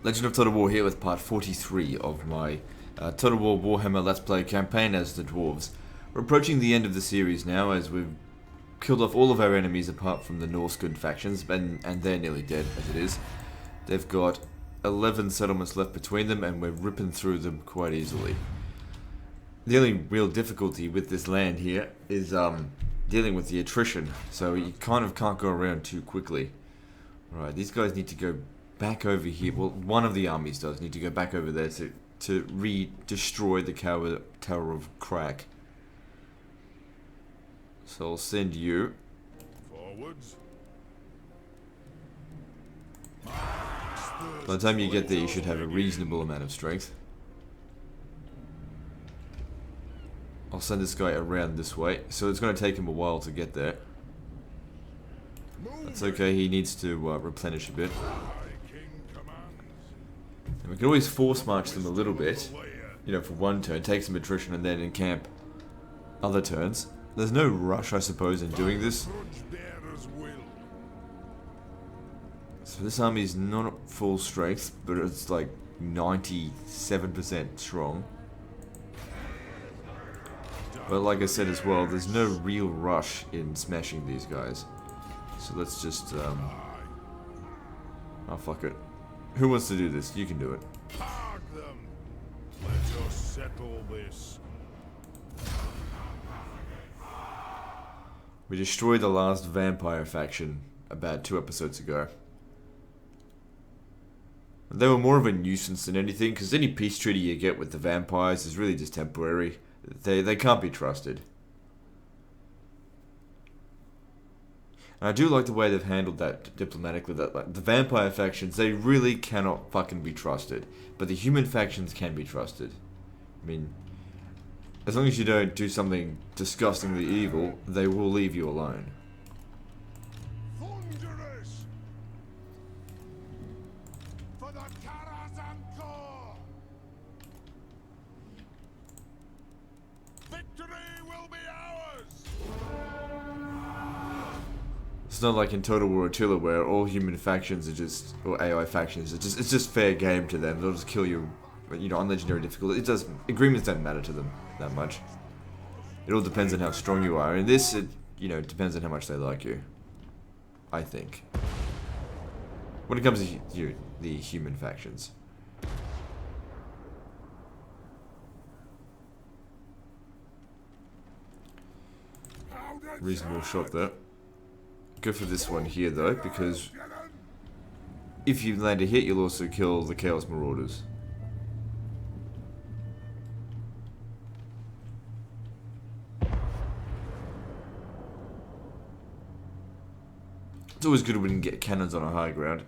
Legend of Total War here with part 43 of my Total War Warhammer Let's Play campaign as the Dwarves. We're approaching the end of the series now as we've killed off all of our enemies apart from the Norskan factions, and they're nearly dead as it is. They've got 11 settlements left between them and we're ripping through them quite easily. The only real difficulty with this land here is dealing with the attrition, so you kind of can't go around too quickly. Alright, these guys need to go back over here. Well, one of the armies does need to go back over there to re-destroy the Tower of Crack. So I'll send you forwards. By the time you get there, you should have a reasonable amount of strength. I'll send this guy around this way, so it's going to take him a while to get there. That's okay, he needs to replenish a bit. And we can always force march them a little bit, you know, for one turn, take some attrition and then encamp other turns. There's no rush, I suppose, in doing this. So this army is not at full strength, but it's like 97% strong. But like I said as well, there's no real rush in smashing these guys. So let's just, oh fuck it. Who wants to do this? You can do it. Park them. Let us settle this. We destroyed the last vampire faction about 2 episodes ago. They were more of a nuisance than anything, because any peace treaty you get with the vampires is really just temporary. They can't be trusted. And I do like the way they've handled that diplomatically. That like, the vampire factions, they really cannot fucking be trusted. But the human factions can be trusted. I mean, as long as you don't do something disgustingly evil, they will leave you alone. Thunderous. For the Karazanko. Victory will be ours. It's not like in Total War Attila where all human factions are just, or AI factions, it's just fair game to them. They'll just kill you, you know, on legendary difficulty. Agreements don't matter to them that much. It all depends on how strong you are. In this, you know, it depends on how much they like you. I think. When it comes to the human factions. Reasonable shot there. Go for this one here though, because if you land a hit, you'll also kill the Chaos Marauders. It's always good when you can get cannons on a high ground.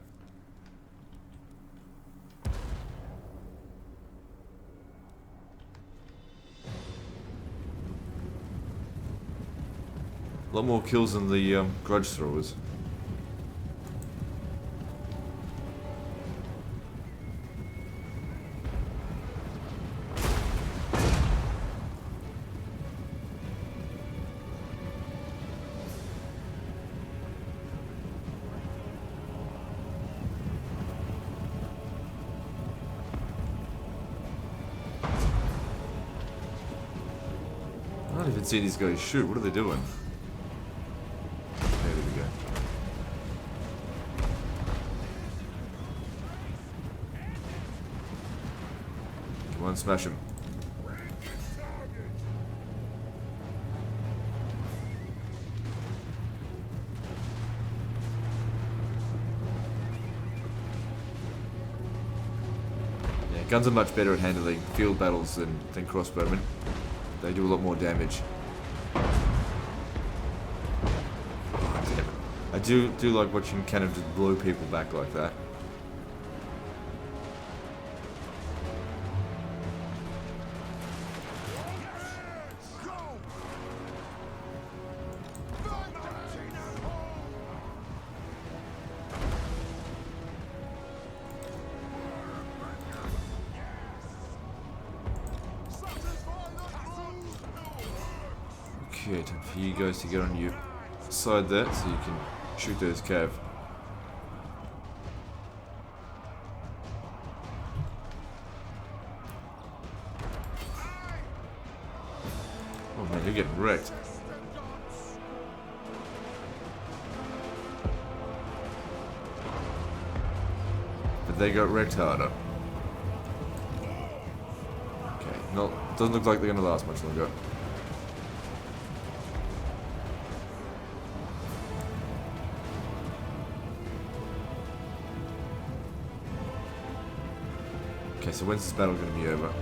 A lot more kills than the grudge throwers. I don't even see these guys shoot. What are they doing? There we go. Come on, smash him. Yeah, guns are much better at handling field battles than crossbowmen. They do a lot more damage. Oh, damn it. I do like watching cannon just blow people back like that. Okay, time for you guys to get on your side there so you can shoot those cav. you're getting wrecked. But they got wrecked harder. Okay, no, doesn't look like they're gonna last much longer. Okay, so when's this battle gonna be over?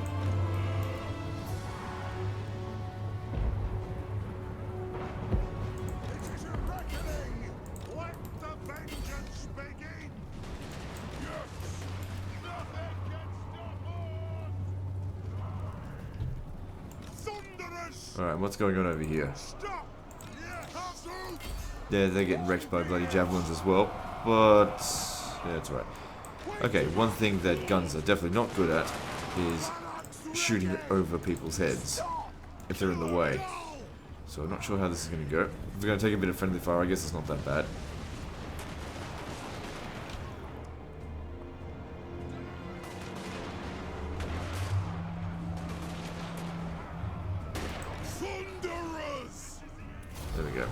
Alright, what's going on over here? Yeah, they're getting wrecked by bloody javelins as well. But yeah, that's right. Okay, one thing that guns are definitely not good at is shooting over people's heads if they're in the way. So I'm not sure how this is going to go. If we're going to take a bit of friendly fire, I guess it's not that bad. There we go.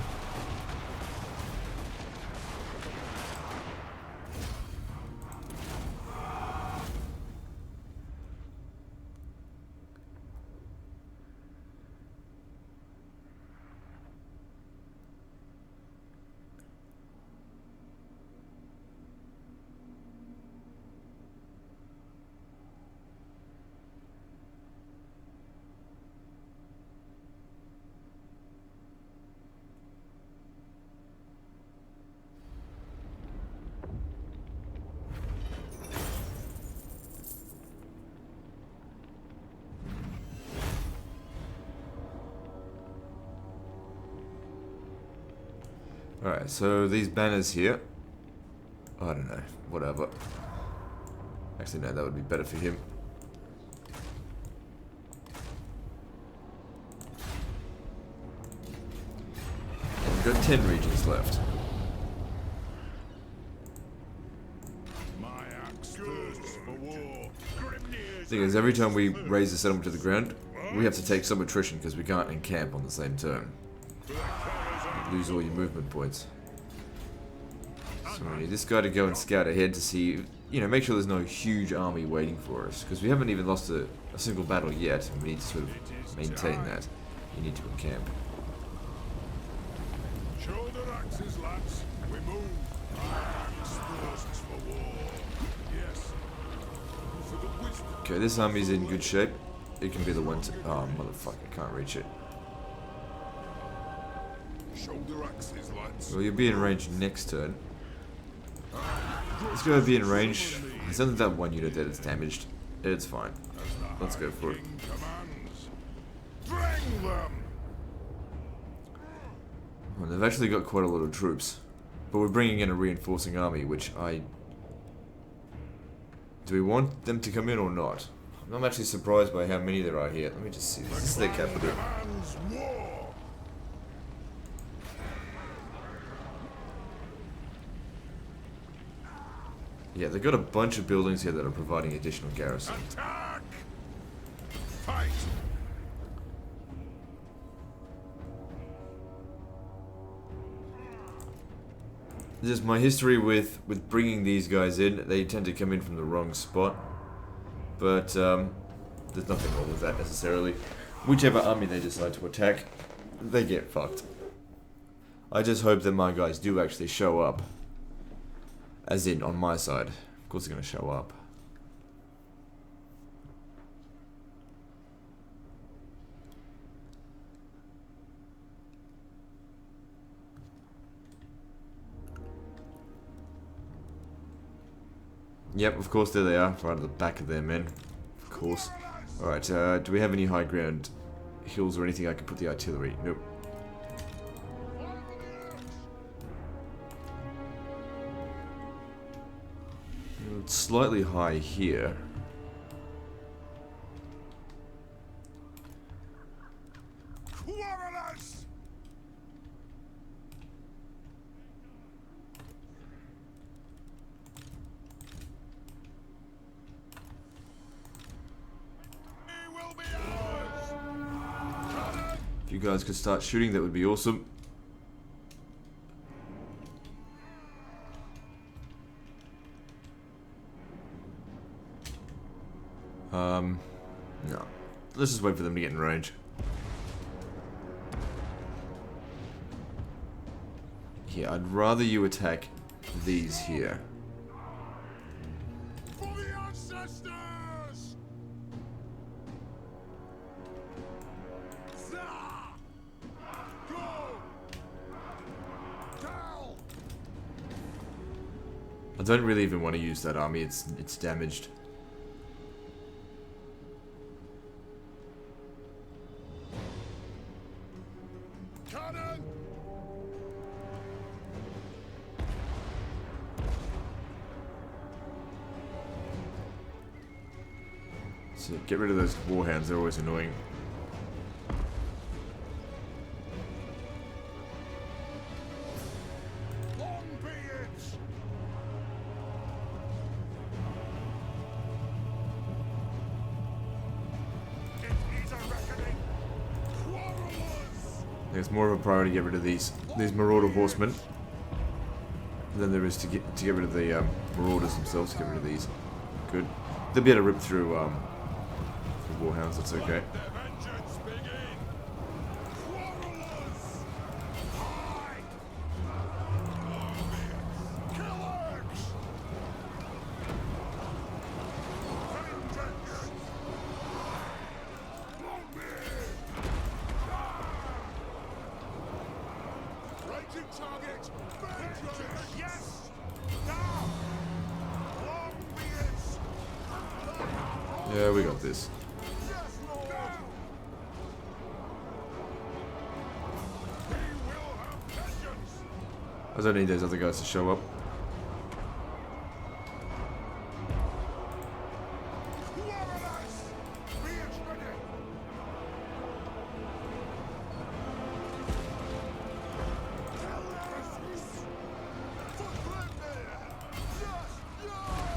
Alright, so these banners here, I don't know, whatever. Actually, no, that would be better for him. And we've got 10 regions left. Thing is, every time we raise the settlement to the ground, we have to take some attrition because we can't encamp on the same turn. Lose all your movement points. So we need this guy to go and scout ahead to see, you know, make sure there's no huge army waiting for us, because we haven't even lost a single battle yet, and we need to sort of maintain that. You need to encamp. Shoulder axes, lads. We move. Axe thirsts for war. Yes. For the wisdom. Okay, this army's in good shape. It can be the one to... Oh, motherfucker, I can't reach it. Shoulder axes, lads. Well, you'll be in range next turn. Let's go be in range. There's only that one unit that is damaged. It's fine. Let's go for it. Bring them. Well, they've actually got quite a lot of troops. But we're bringing in a reinforcing army, which I... Do we want them to come in or not? I'm actually surprised by how many there are here. Let me just see. This is their capital. Yeah, they've got a bunch of buildings here that are providing additional garrison. Attack! Fight! Just my history with bringing these guys in, they tend to come in from the wrong spot. But there's nothing wrong with that necessarily. Whichever army they decide to attack, they get fucked. I just hope that my guys do actually show up. As in, on my side. Of course they're going to show up. Yep, of course, there they are, right at the back of their men. Of course. Alright, do we have any high ground hills or anything I can put the artillery? Nope. It's slightly high here. Quarrelers! If you guys could start shooting, that would be awesome. No. Let's just wait for them to get in range. Here, I'd rather you attack these here. For the ancestors! Zah! Go! Down! I don't really even want to use that army, it's damaged. Cannon! So get rid of those warhounds, they're always annoying. Long be it! It is a reckoning! Quarrelers! I think it's more of a priority to get rid of these marauder horsemen than there is to get rid of the marauders themselves. Get rid of these. Good. They'll be able to rip through the warhounds. That's okay. Let the vengeance begin! Quarrelers! Hide! Killers! Vengeance! Long live! Rated target! Vengeance! Yes! Down! Long be it! Yeah, we got this. Yes, Lord! We will have vengeance! I don't need those other guys to show up. Warriors! Be it ready! Killers! For Glenmere! Yes! Yes!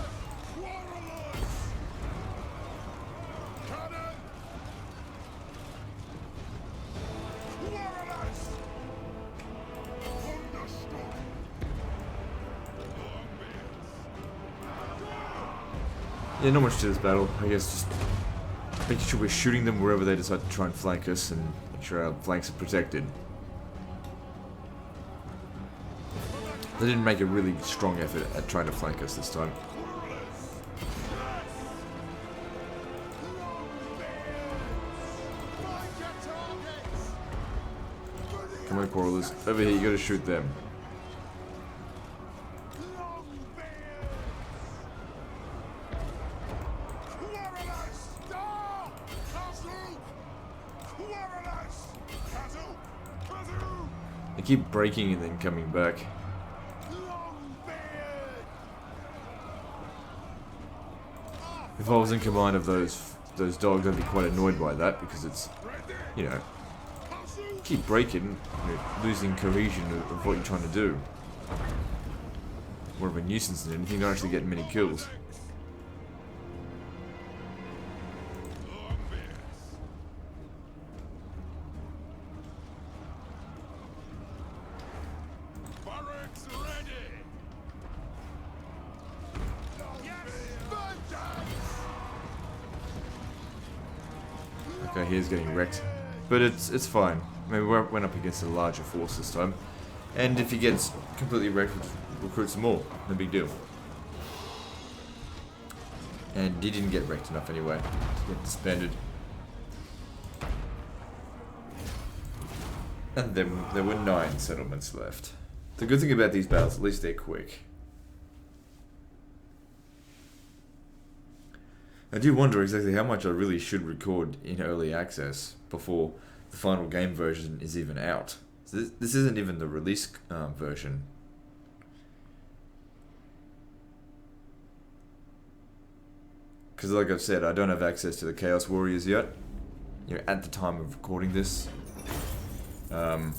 Warriors! Cannon! Warriors! Understood! Yeah, not much to this battle. I guess just making sure we're shooting them wherever they decide to try and flank us, and make sure our flanks are protected. They didn't make a really strong effort at trying to flank us this time. Come on, Quarrelers. Over here, you gotta shoot them. They keep breaking and then coming back. If I was in command of those dogs, I'd be quite annoyed by that, because it's, you know, keep breaking, you know, losing cohesion of what you're trying to do. More of a nuisance than anything. Don't actually get many kills. Barracks ready. Okay, he's getting wrecked, but it's fine. I mean, we went up against a larger force this time, and if he gets completely wrecked, we'll recruit some more. No big deal. And he didn't get wrecked enough anyway to get disbanded. And then there were 9 settlements left. The good thing about these battles, at least they're quick. I do wonder exactly how much I really should record in early access before the final game version is even out. So this isn't even the release version. Because like I've said, I don't have access to the Chaos Warriors yet. You know, at the time of recording this. And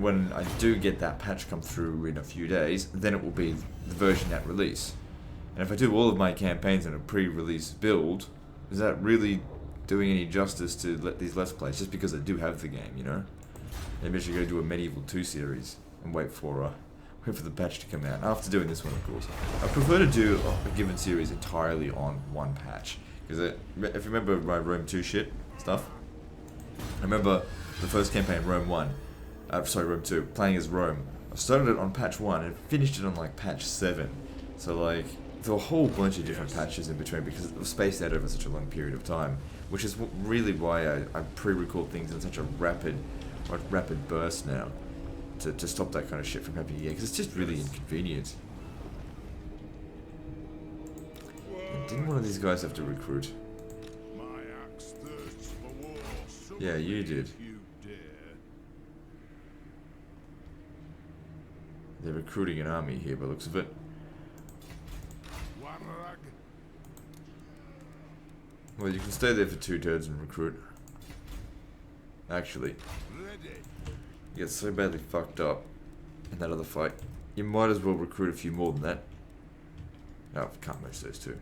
when I do get that patch come through in a few days, then it will be the version at release. And if I do all of my campaigns in a pre-release build, is that really doing any justice to these Let's Plays, just because I do have the game, you know? Maybe I should go do a Medieval 2 series and wait for the patch to come out. After doing this one, of course. I prefer to do a given series entirely on one patch. Because if you remember my Rome 2 stuff, I remember the first campaign, Rome 2, playing as Rome. I started it on patch 1 and finished it on like patch 7. So like, there were a whole bunch of different patches in between because it was spaced out over such a long period of time. Which is really why I pre-record things in such a rapid burst now. To stop that kind of shit from happening again, because it's just really inconvenient. And didn't one of these guys have to recruit? My axe thirsts for war. Yeah, you did. You dare. They're recruiting an army here by the looks of it. Warrag. Well, you can stay there for 2 turns and recruit. Actually, Ready. you get so badly fucked up in that other fight, you might as well recruit a few more than that. No, can't match those 2.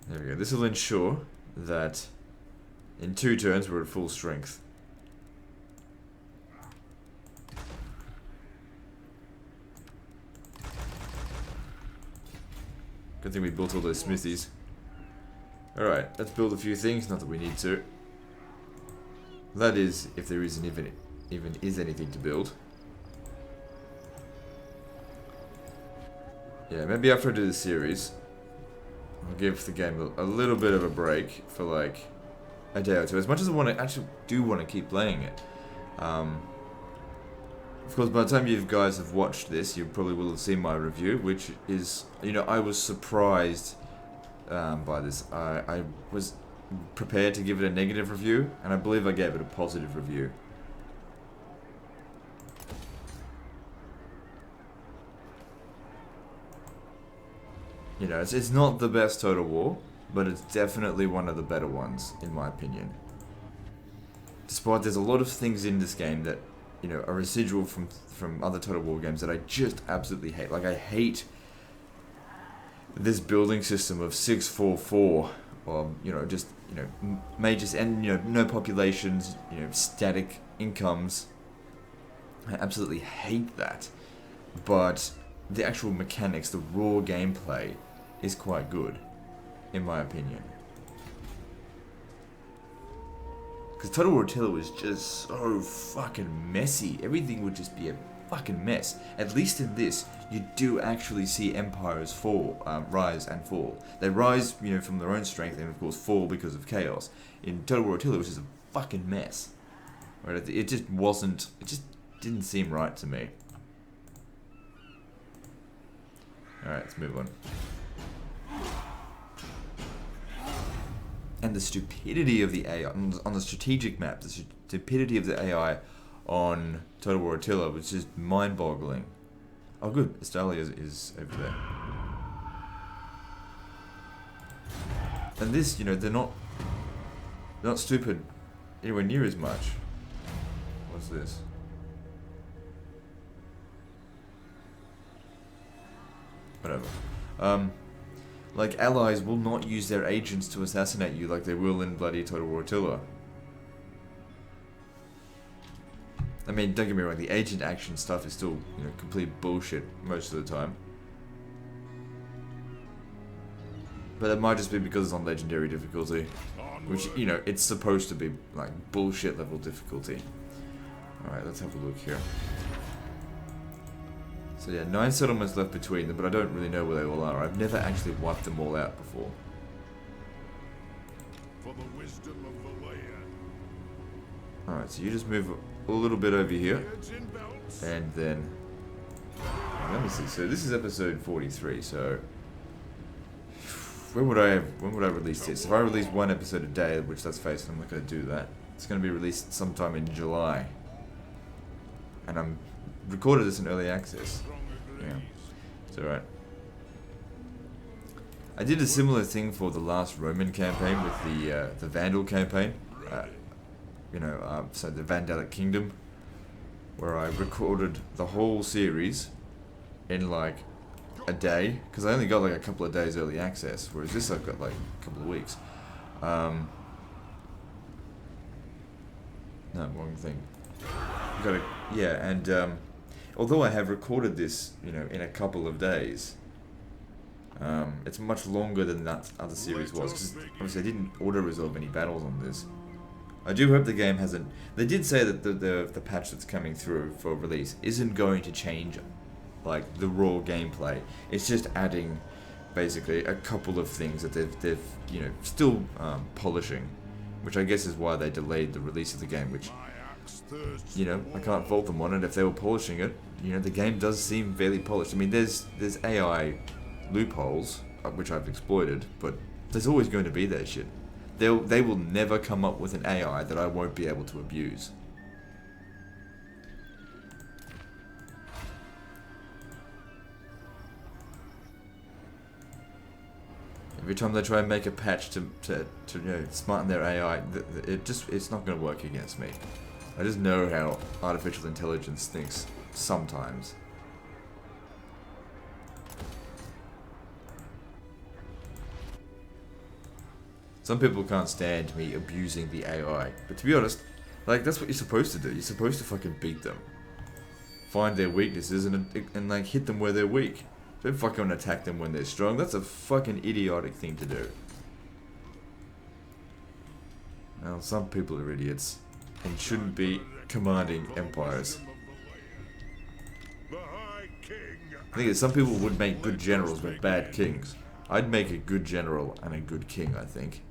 There we go. This will ensure that in 2 turns we're at full strength. Good thing we built all those smithies. Alright, let's build a few things, not that we need to. That is, if there isn't even is anything to build. Yeah, maybe after I do the series, I'll give the game a little bit of a break for like a day or 2. As much as I actually do want to keep playing it. Of course, by the time you guys have watched this, you probably will have seen my review, which is, you know, I was surprised by this. I was prepared to give it a negative review, and I believe I gave it a positive review. You know, it's not the best Total War, but it's definitely one of the better ones, in my opinion. Despite there's a lot of things in this game that, you know, are residual from other Total War games that I just absolutely hate. Like, I hate this building system of 6-4-4, or, you know, just, you know, majors and, you know, no populations, you know, static incomes. I absolutely hate that. But the actual mechanics, the raw gameplay, is quite good, in my opinion. Because Total War Attila was just so fucking messy. Everything would just be a fucking mess. At least in this, you do actually see empires rise and fall. They rise, you know, from their own strength, and of course fall because of chaos. In Total War Attila, it was just a fucking mess. Right? It just wasn't. It just didn't seem right to me. All right, let's move on. And the stupidity of the AI on the strategic map, the stupidity of the AI on Total War Attila was just mind-boggling. Oh, good, Estalia is over there. And this, you know, they're not stupid anywhere near as much. What's this? Whatever. Like, allies will not use their agents to assassinate you like they will in bloody Total War Attila. I mean, don't get me wrong, the agent action stuff is still, you know, complete bullshit most of the time. But it might just be because it's on legendary difficulty. Which, you know, it's supposed to be, like, bullshit level difficulty. Alright, let's have a look here. So yeah, 9 settlements left between them, but I don't really know where they all are. I've never actually wiped them all out before. For the wisdom of the layer. Alright, so you just move a little bit over here. Beards in belts. And then... let me see, so this is episode 43, so... When would I release this? If I release 1 episode a day, which let's face it, I'm not going to do that. It's going to be released sometime in July. And I'm recorded this in early access. Yeah, it's alright. I did a similar thing for the last Roman campaign with the Vandal campaign. so the Vandalic Kingdom, where I recorded the whole series in like a day, because I only got like a couple of days early access, whereas this I've got like a couple of weeks. No, wrong thing. Got to, yeah, and although I have recorded this, in a couple of days, it's much longer than that other series was, because obviously I didn't auto-resolve any battles on this. I do hope the game hasn't... They did say that the patch that's coming through for release isn't going to change, like, the raw gameplay. It's just adding, basically, a couple of things that they've still polishing, which I guess is why they delayed the release of the game, which, I can't fault them on it. If they were polishing it, the game does seem fairly polished. I mean, there's AI loopholes, which I've exploited, but there's always going to be that shit. They will never come up with an AI that I won't be able to abuse. Every time they try and make a patch to smarten their AI, it's not going to work against me. I just know how artificial intelligence thinks sometimes. Some people can't stand me abusing the AI, but to be honest, like, that's what you're supposed to do. You're supposed to fucking beat them. Find their weaknesses and like hit them where they're weak. Don't fucking attack them when they're strong. That's a fucking idiotic thing to do. Well, some people are idiots and shouldn't be commanding empires. I think that some people would make good generals but bad kings. I'd make a good general and a good king, I think.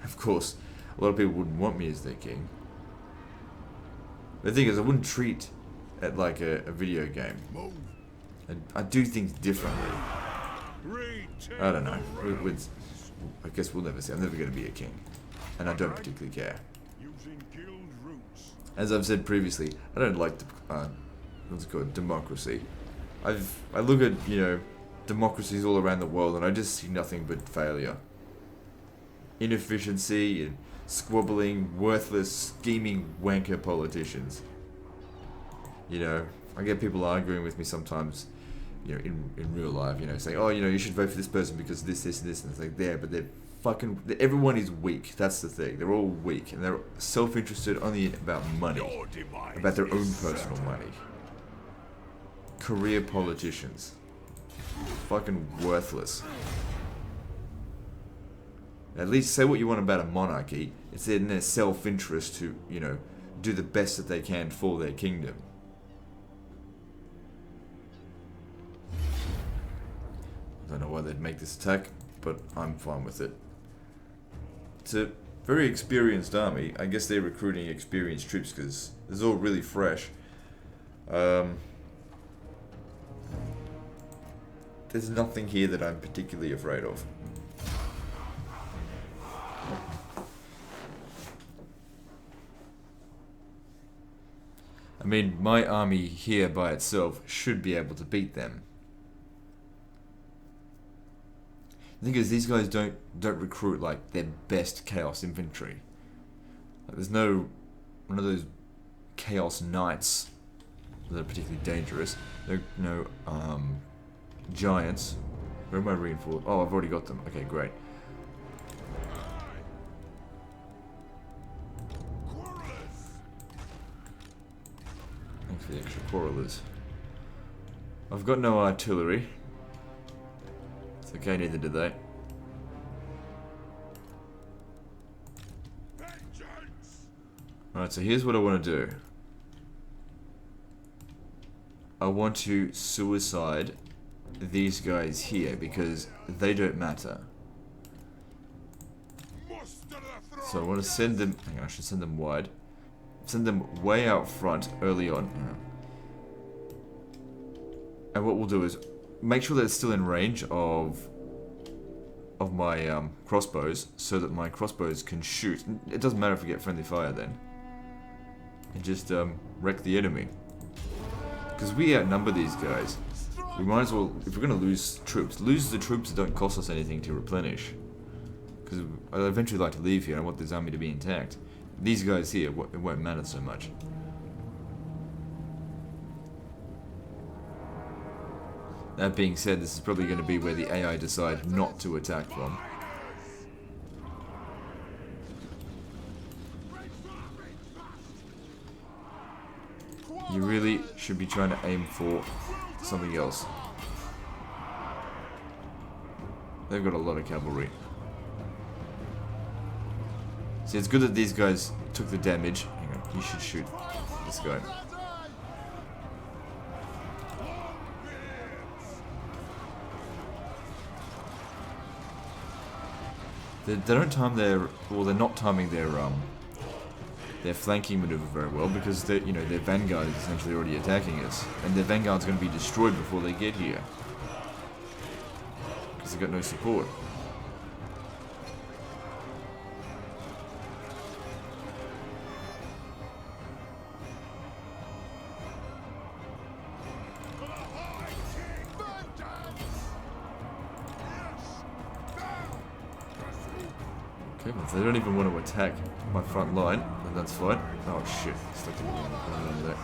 Of course, a lot of people wouldn't want me as their king. The thing is, I wouldn't treat it like a video game. I do things differently. I don't know. I guess we'll never see. I'm never going to be a king. And I don't particularly care. As I've said previously, I don't like what's it called? Democracy. I look at, democracies all around the world and I just see nothing but failure. Inefficiency and squabbling, worthless, scheming wanker politicians. I get people arguing with me sometimes, in real life, saying, oh, you should vote for this person because this, and this, and it's like, but they're everyone is weak. That's the thing. They're all weak and they're self-interested only about money, about their own personal money. Career politicians. Fucking worthless. At least say what you want about a monarchy. It's in their self-interest to, do the best that they can for their kingdom. I don't know why they'd make this attack, but I'm fine with it. It's a very experienced army. I guess they're recruiting experienced troops because it's all really fresh. There's nothing here that I'm particularly afraid of. I mean, my army here by itself should be able to beat them. The thing is, these guys don't recruit like their best chaos infantry. Like, there's no one of those chaos knights that are particularly dangerous. No giants. Where am I reinforced? Oh, I've already got them. Okay, great. Thanks for the extra quarrelers. I've got no artillery. It's okay, neither do they. Alright, so here's what I want to do. I want to suicide these guys here because they don't matter. So I want to send them... Hang on, I should send them wide. Send them way out front early on. And what we'll do is make sure that it's still in range of my crossbows, so that my crossbows can shoot. It doesn't matter if we get friendly fire then. And just wreck the enemy. Because we outnumber these guys. We might as well, if we're going to lose the troops that don't cost us anything to replenish. Because I'd eventually like to leave here. I want this army to be intact. These guys here, it won't matter so much. That being said, this is probably going to be where the AI decide not to attack from. You really should be trying to aim for something else. They've got a lot of cavalry. See, it's good that these guys took the damage. Hang on, you should shoot this guy. They don't time their, well, they're not timing their flanking maneuver very well because their vanguard is essentially already attacking us, and their vanguard's going to be destroyed before they get here because they've got no support. Okay, well, if they don't even want to attack my front line, then that's fine. Oh shit, stuck to the one over there.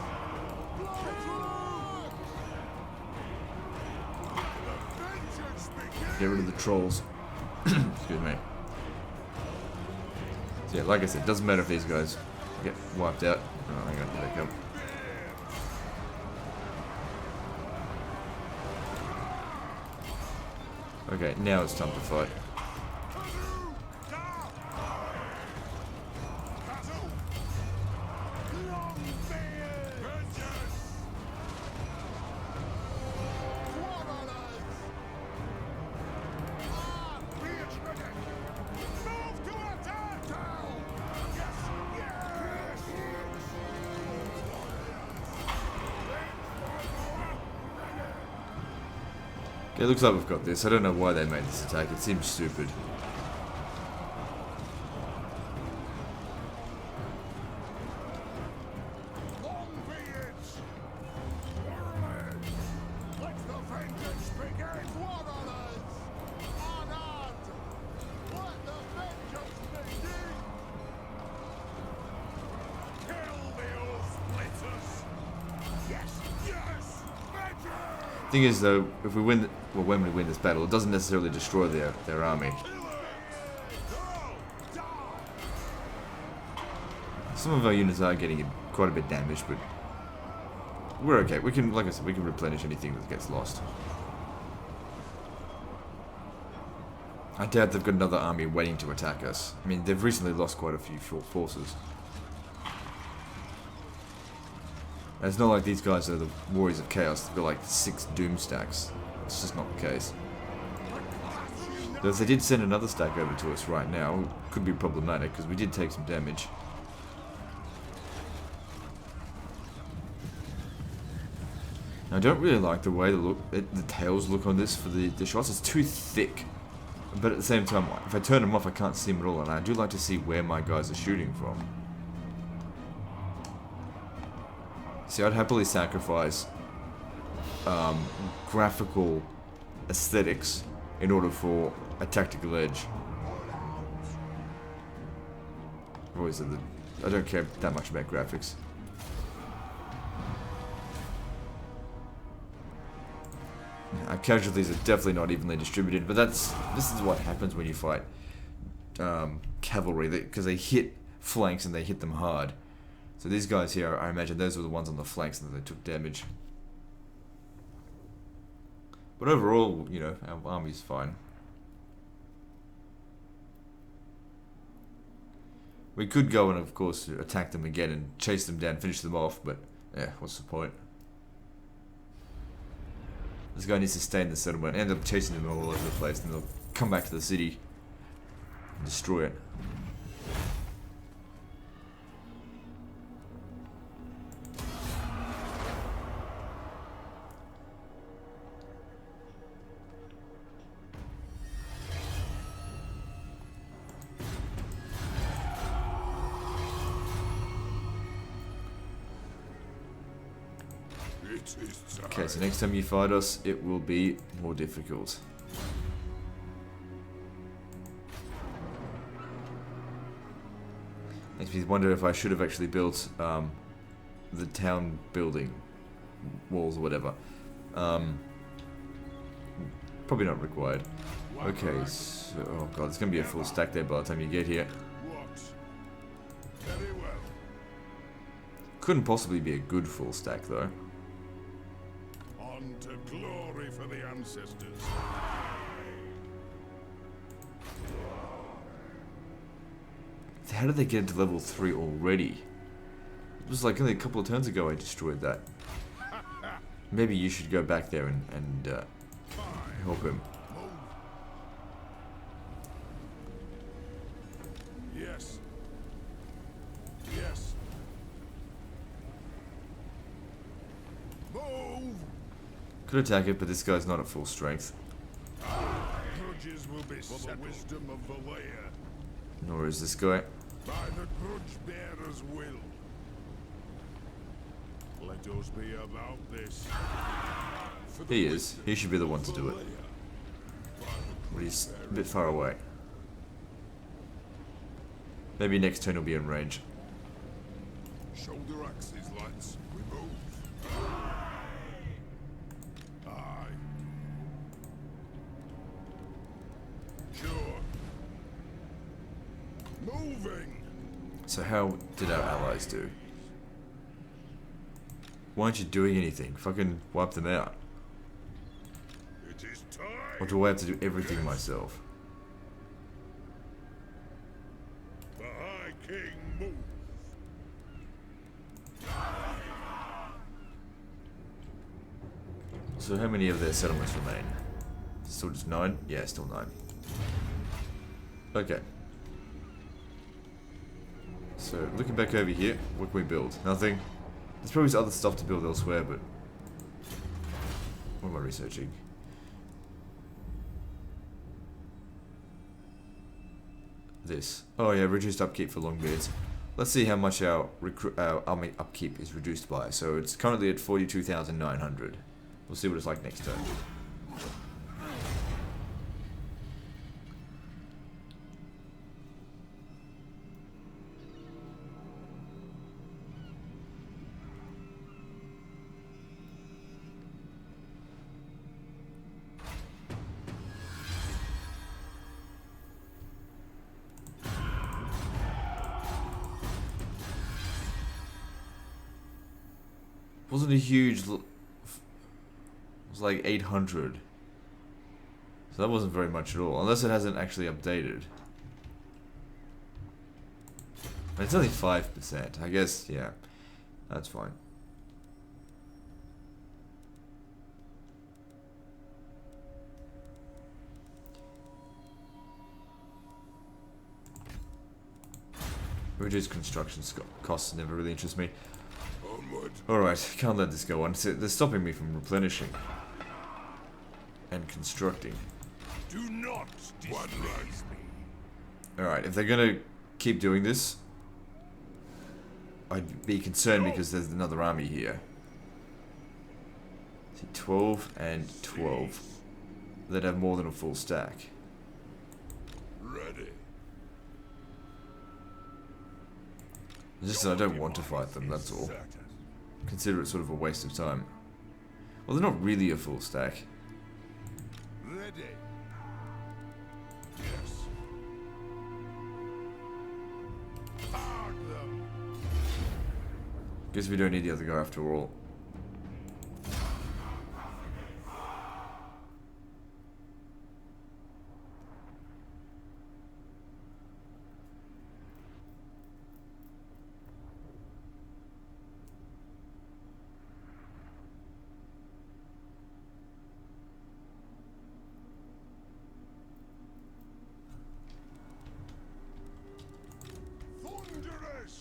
Get rid of the trolls. Excuse me. So yeah, like I said, doesn't matter if these guys get wiped out. Oh, hang on, here they come. Okay, now it's time to fight. It looks like we've got this. I don't know why they made this attack. It seems stupid. Thing is, though, if we win, well, when we win this battle, it doesn't necessarily destroy their army. Some of our units are getting quite a bit damaged, but we're okay. We can, like I said, we can replenish anything that gets lost. I doubt they've got another army waiting to attack us. I mean, they've recently lost quite a few forces. And it's not like these guys are the warriors of chaos. They've got like 6 doom stacks. It's just not the case. Though if they did send another stack over to us right now, it could be problematic because we did take some damage. Now, I don't really like the way the tails look on this for the shots. It's too thick. But at the same time, if I turn them off, I can't see them at all. And I do like to see where my guys are shooting from. See, I'd happily sacrifice graphical aesthetics in order for a tactical edge. I don't care that much about graphics. Our casualties are definitely not evenly distributed, but this is what happens when you fight cavalry, because they hit flanks and they hit them hard. So these guys here, I imagine those were the ones on the flanks that they took damage. But overall, you know, our army's fine. We could go and, of course, attack them again and chase them down, finish them off, but, yeah, what's the point? This guy needs to stay in the settlement, end up chasing them all over the place, and they'll come back to the city and destroy it. Okay, so next time you fight us, it will be more difficult. Makes me wonder if I should have actually built the town building walls or whatever. Probably not required. Okay, so, oh god, it's gonna be a full stack there by the time you get here. Very well. Couldn't possibly be a good full stack though. On to glory for the ancestors. How did they get to level 3 already? It was like only a couple of turns ago I destroyed that. Maybe you should go back there and help him. Yes. Yes. Move. Could attack it, but this guy's not at full strength. Grudges will be for the wisdom of the layer. Nor is this guy. By the grudge bearer's will. Let us be about this. He is. He should be the one to do it. But he's a bit far away. Maybe next turn he'll be in range. Shoulder axes, lads. We move. Aye. Sure. Moving. So how did our allies do? Why aren't you doing anything? Fucking wipe them out. It is time. Or do I have to do everything myself? The High King moves. So how many of their settlements remain? Still just 9? Yeah, still 9. Okay. So looking back over here, what can we build? Nothing. There's probably other stuff to build elsewhere, but what am I researching? This. Oh yeah, reduced upkeep for longbeards. Let's see how much our army upkeep is reduced by. So it's currently at 42,900. We'll see what it's like next turn. Wasn't a huge. It was like 800. So that wasn't very much at all, unless it hasn't actually updated. And it's only 5%. I guess, yeah, that's fine. Reduced construction costs never really interest me. Onward. Alright, can't let this go on. They're stopping me from replenishing. And constructing. Do not displease me. Alright, if they're gonna keep doing this, I'd be concerned because there's another army here. See, 12 and 12. They'd have more than a full stack. Ready. It's just that I don't want to fight them, that's all. Consider it sort of a waste of time. Well, they're not really a full stack. Ready. Yes. Hard them. Guess we don't need the other guy after all.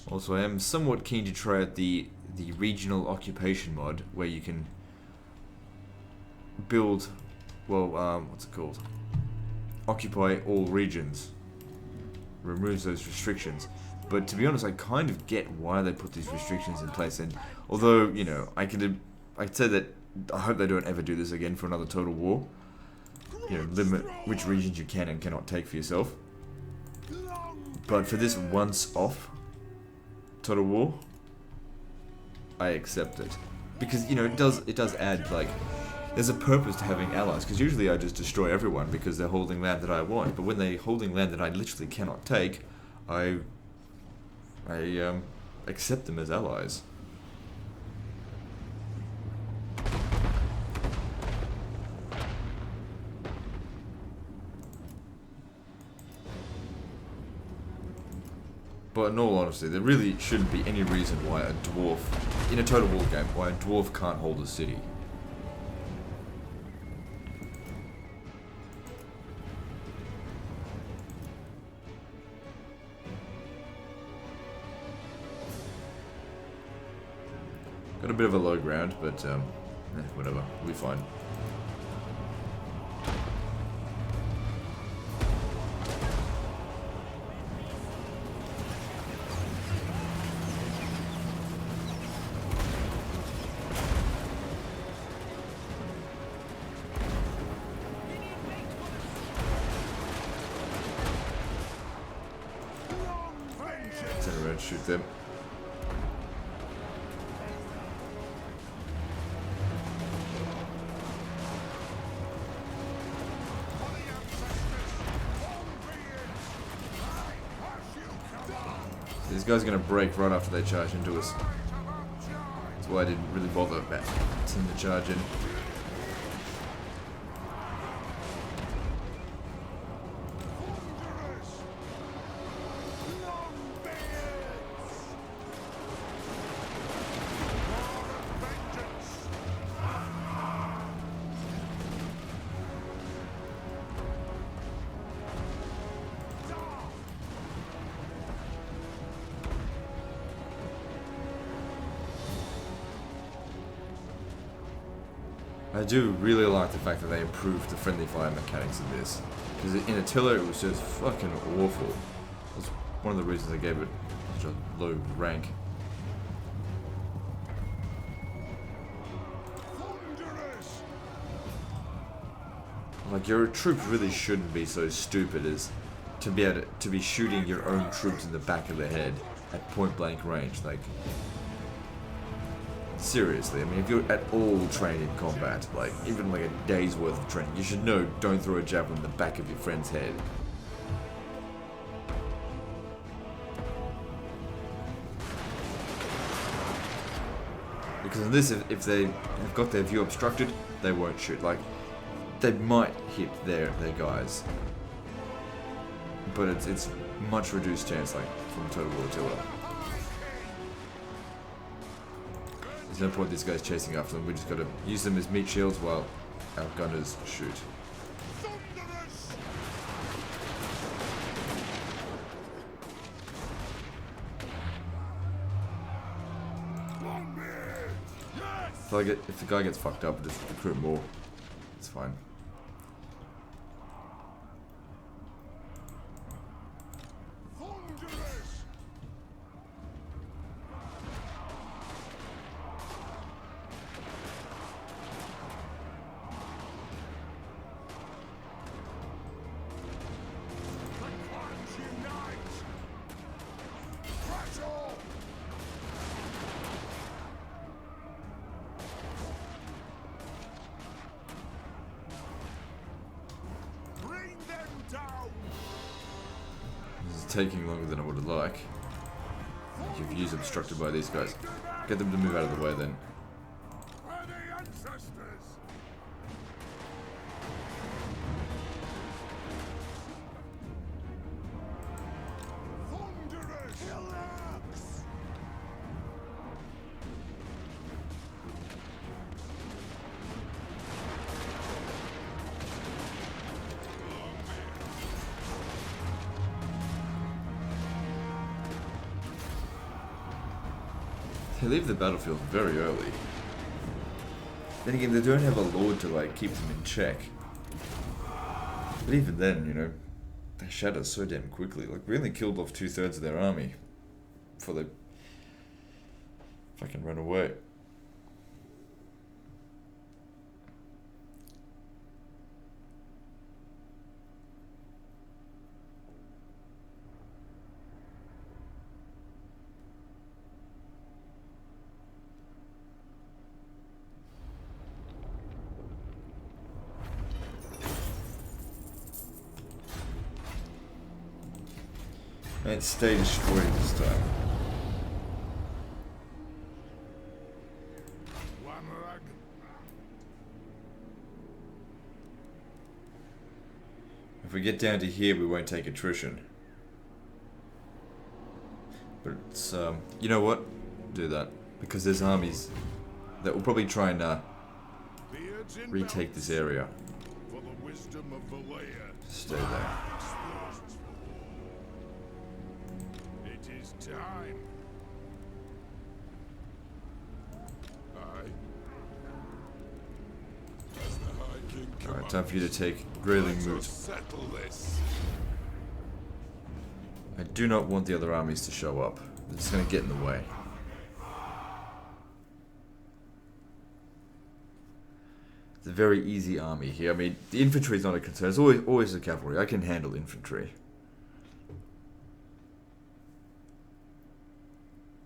Also, I am somewhat keen to try out the regional occupation mod, where you can build, well, what's it called? Occupy all regions. Removes those restrictions. But to be honest, I kind of get why they put these restrictions in place. And although, you know, I could say that I hope they don't ever do this again for another total war. You know, limit which regions you can and cannot take for yourself. But for this once off, Total War, I accept it. Because, you know, it does add, like, there's a purpose to having allies, because usually I just destroy everyone because they're holding land that I want, but when they're holding land that I literally cannot take, I accept them as allies. But in all honesty, there really shouldn't be any reason why a dwarf, in a Total War game, why a dwarf can't hold a city. Got a bit of a low ground, but whatever, we'll be fine. Turn around, shoot them. These guys are going to break right after they charge into us. That's why I didn't really bother about sending the charge in. I do really like the fact that they improved the friendly fire mechanics in this. Because in Attila it was just fucking awful. That's one of the reasons I gave it such a low rank. Like, your troops really shouldn't be so stupid as to be able to be shooting your own troops in the back of the head at point blank range. Like, seriously, I mean, if you're at all trained in combat, like, even like a day's worth of training, you should know don't throw a javelin in the back of your friend's head. Because in this, if they have got their view obstructed, they won't shoot. Like, they might hit their guys, but it's much reduced chance, like, from Total War Attila. There's no point these guys chasing after them, we just gotta use them as meat shields while our gunners shoot. If the guy gets fucked up, just recruit more. It's fine. Taking longer than I would have liked. Your view's obstructed by these guys. Get them to move out of the way then. They leave the battlefield very early. Then again, they don't have a lord to, like, keep them in check. But even then, you know, they shatter so damn quickly. Like, we only killed off 2/3 of their army before they fucking run away. And stay destroyed this time. If we get down to here, we won't take attrition. But it's, you know what? Do that. Because there's armies that will probably try and retake this area. For the wisdom of the layer. Stay there. It is time. Aye. As the High King Alright, time for you to take Grayling Moot. settle this. I do not want the other armies to show up. They're just going to get in the way. It's a very easy army here. I mean, the infantry is not a concern. It's always the cavalry. I can handle infantry.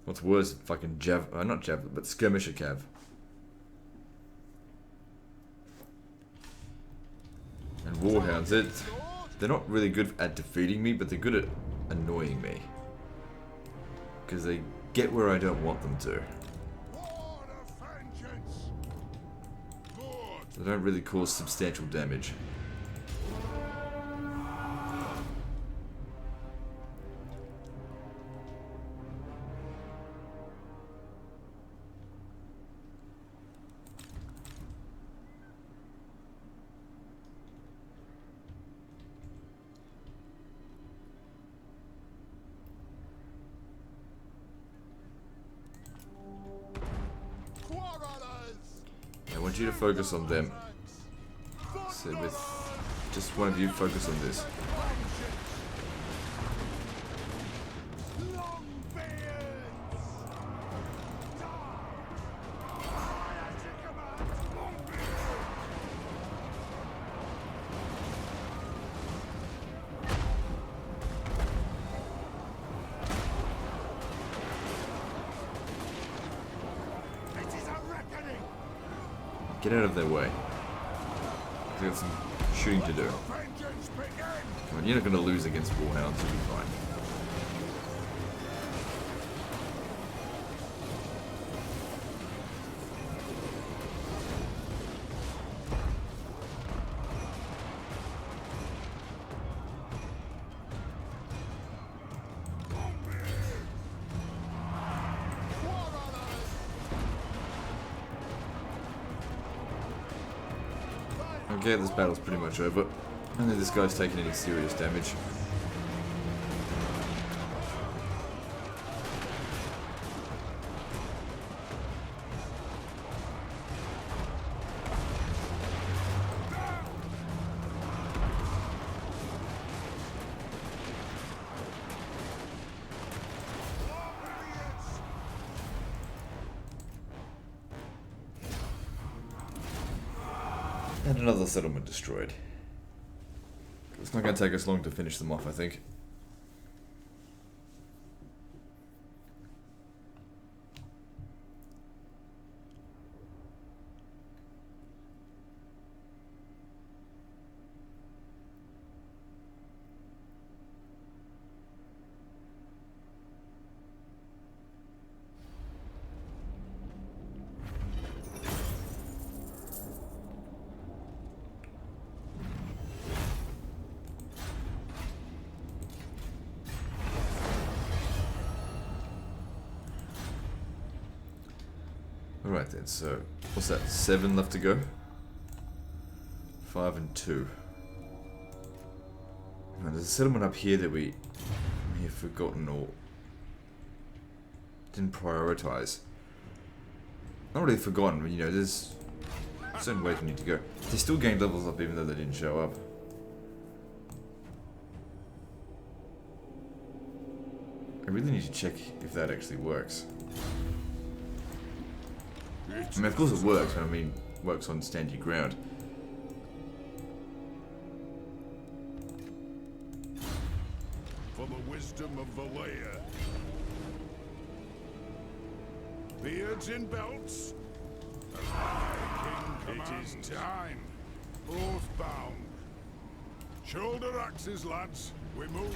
What's worse, fucking not javelin, but skirmisher cav. And warhounds, they're not really good at defeating me, but they're good at annoying me. Because they get where I don't want them to. They don't really cause substantial damage. I want you to focus on them. So with just one of you, focus on this. Get out of their way. They got some shooting to do. Come on, you're not going to lose against warhounds, you'll be fine. Okay, this battle's pretty much over. I don't think this guy's taking any serious damage. And another settlement destroyed. It's not going to take us long to finish them off, I think. Alright then, so what's that? 7 left to go? 5 and 2. Now, there's a settlement up here that we may have forgotten or didn't prioritize. Not really forgotten, but you know, there's certain ways we need to go. They still gained levels up even though they didn't show up. I really need to check if that actually works. I mean, of course it works, but I mean, works on stand your ground. For the wisdom of the layer. Beards and belts. It is time. Both bound. Shoulder axes, lads. We move.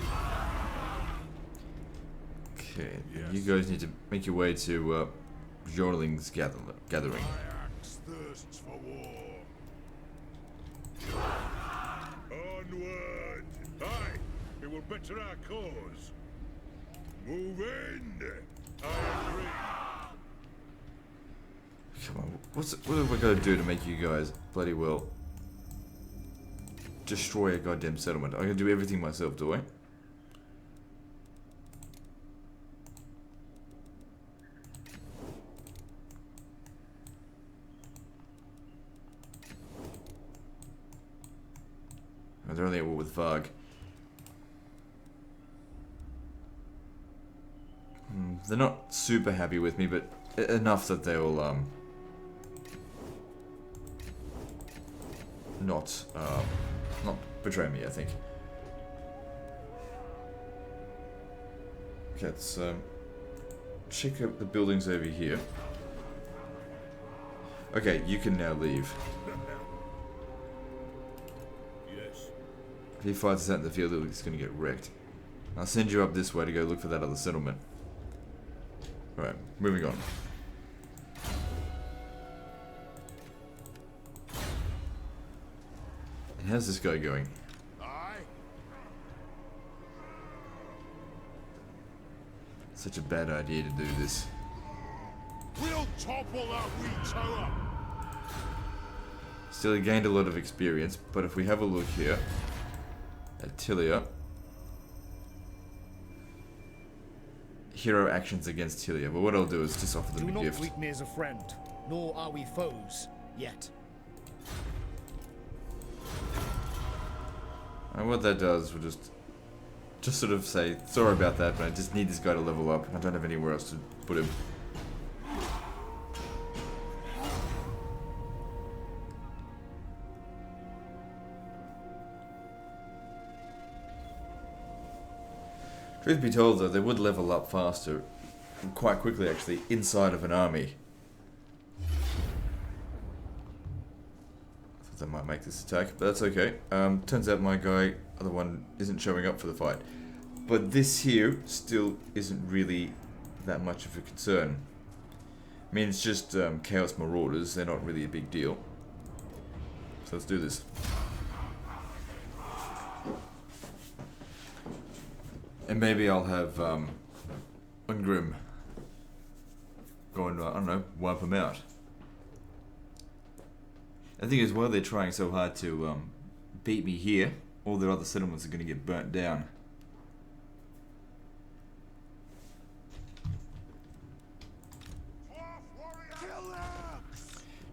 Okay, you guys need to make your way to Jorling's gathering. My axe thirsts for war. Onward! Aye, it will better our cause. Move in! I agree. Come on, what have we got to do to make you guys bloody well destroy a goddamn settlement? I can do everything myself, do I? They're only at war with Varg. They're not super happy with me, but enough that they'll not betray me, I think. Okay, let's check out the buildings over here. Okay, you can now leave. Yes. If he fights us out in the field, he's going to get wrecked. I'll send you up this way to go look for that other settlement. Alright, moving on. And how's this guy going? Aye. Such a bad idea to do this. We'll topple that wee tower. Still, he gained a lot of experience, but if we have a look here at Tilia. Hero actions against Tilia, but what I'll do is just offer them Do a not gift. greet me as a friend, nor are we foes, yet. And what that does, we'll just sort of say, sorry about that, but I just need this guy to level up. I don't have anywhere else to put him. Truth be told, though, they would level up faster, quite quickly actually, inside of an army. I thought that might make this attack, but that's okay. Turns out my guy, other one, isn't showing up for the fight. But this here still isn't really that much of a concern. I mean, it's just Chaos Marauders, they're not really a big deal. So let's do this. And maybe I'll have Ungrim go and, I don't know, wipe them out. I think as well they're trying so hard to beat me here, all their other settlements are going to get burnt down.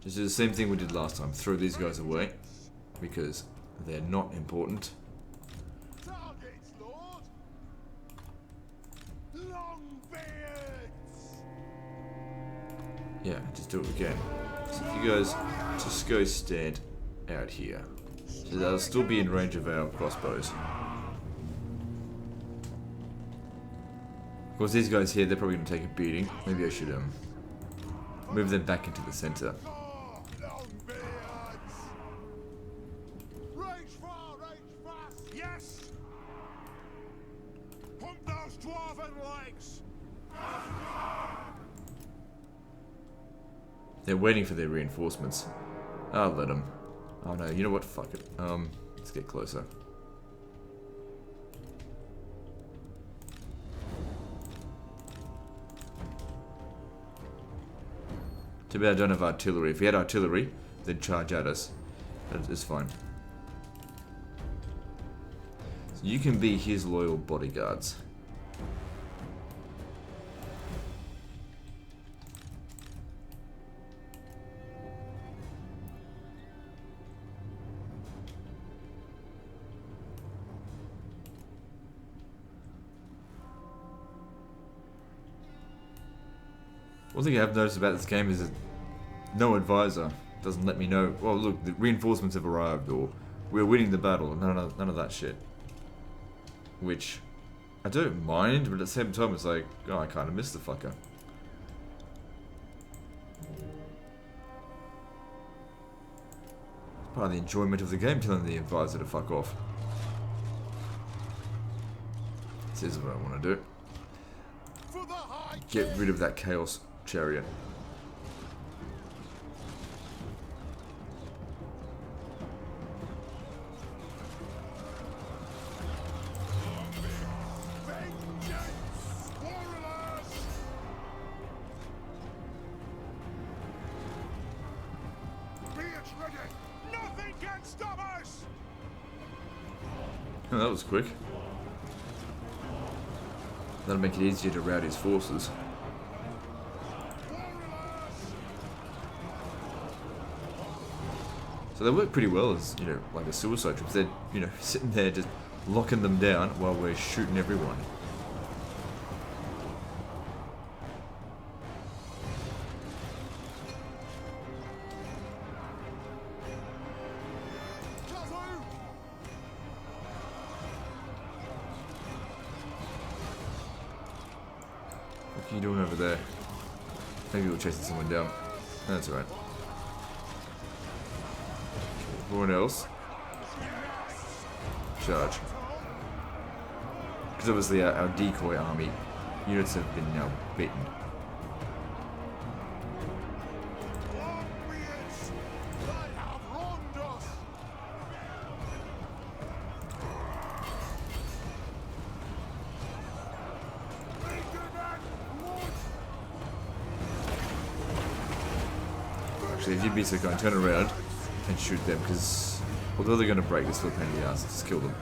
Just do the same thing we did last time, throw these guys away, because they're not important. Targets, Lord. Longbeards. Yeah, just do it again. So you guys just go stand out here. So they'll still be in range of our crossbows. Of course, these guys here, they're probably going to take a beating. Maybe I should move them back into the center. Oh, Longbeards. Rage far, rage fast. Yes. Hunt those dwarven legs. They're waiting for their reinforcements. I'll let them. Oh no, you know what? Fuck it. Let's get closer. Too bad I don't have artillery. If we had artillery, they'd charge at us. But it's fine. So you can be his loyal bodyguards. One thing I've noticed about this game is that no advisor doesn't let me know, well look, the reinforcements have arrived, or we're winning the battle, none of that shit. Which, I don't mind, but at the same time it's like, oh, I kinda miss the fucker. Part of the enjoyment of the game, telling the advisor to fuck off. This is what I want to do. for the high get rid of that Chaos Chariot. vengeance! Warriors! Be it ready! Nothing can stop us! Oh, that was quick. That'll make it easier to rout his forces. So they work pretty well as, you know, like a suicide troops. They're, you know, sitting there just locking them down while we're shooting everyone. What are you doing over there? Maybe we're chasing someone down. That's alright. Everyone else, charge. Because obviously our decoy army units have been now beaten. Actually, if you'd be so kind, turn around and shoot them, because although they're going to break, it's still a pain in the ass. Just kill them.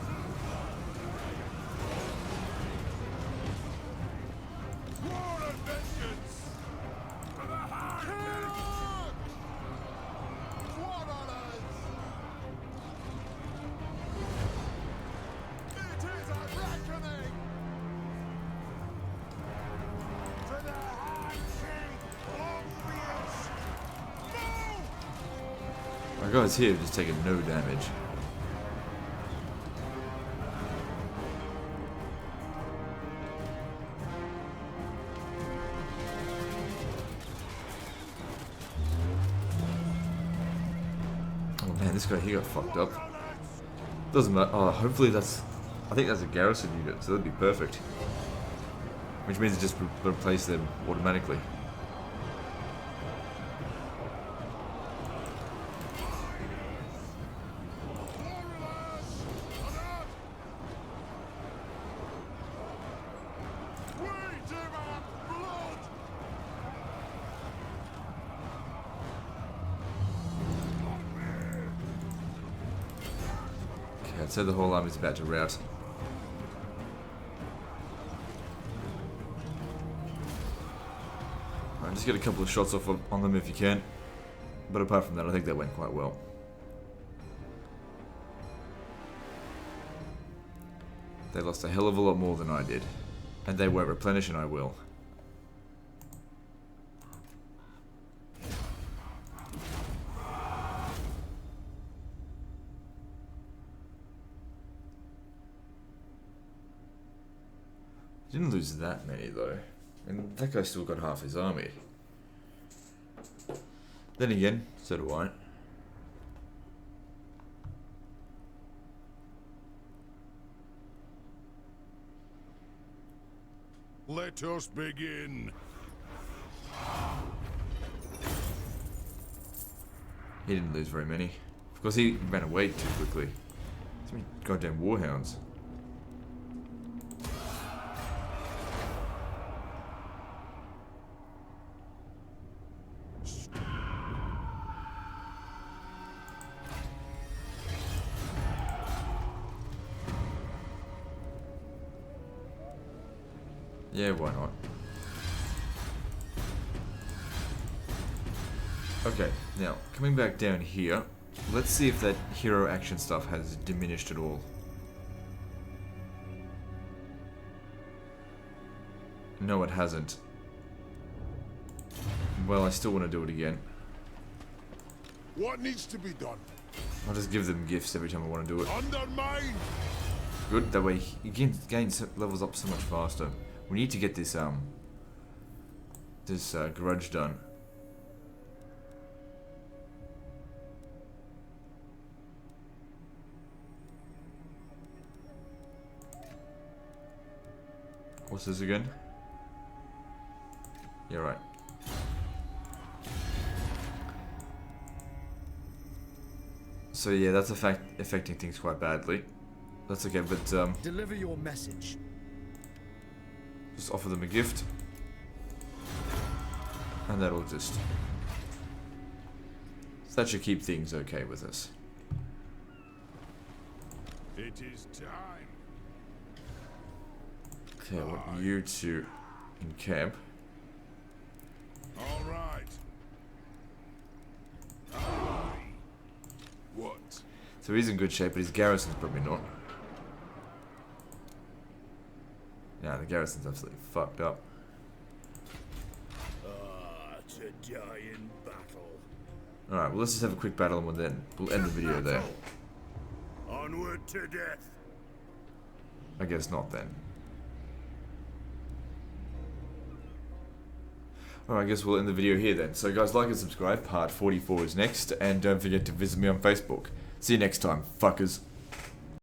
Our guys here have just taken no damage. Oh man, this guy here got fucked up. Doesn't matter. Oh, hopefully that's... I think that's a garrison unit, so that'd be perfect. Which means it just replace them automatically. I'd say the whole army's about to rout. Alright, just get a couple of shots off on them if you can. But apart from that, I think that went quite well. They lost a hell of a lot more than I did. And they won't replenish, and I will. Didn't lose that many though, and that guy still got half his army. Then again, so do I. Let us begin. He didn't lose very many. Of course, he ran away too quickly. So many goddamn warhounds. Yeah, why not? Okay, now, coming back down here, let's see if that hero action stuff has diminished at all. No, it hasn't. Well, I still want to do it again. What needs to be done? I'll just give them gifts every time I want to do it. Undermine! Good, that way he gains levels up so much faster. We need to get this grudge done. What's this again? You're right. So yeah, that's affecting things quite badly. That's okay, but Deliver your message. just offer them a gift. And that'll just... that should keep things okay with us. It is time. Okay, I want you to encamp. All right. Aye. What? So he's in good shape, but his garrison's probably not. Yeah, the garrison's absolutely fucked up. To die in battle. Alright, well let's just have a quick battle and we'll end the video there. Onward to death. I guess not then. Alright, I guess we'll end the video here then. So guys, like and subscribe. Part 44 is next. And don't forget to visit me on Facebook. See you next time, fuckers.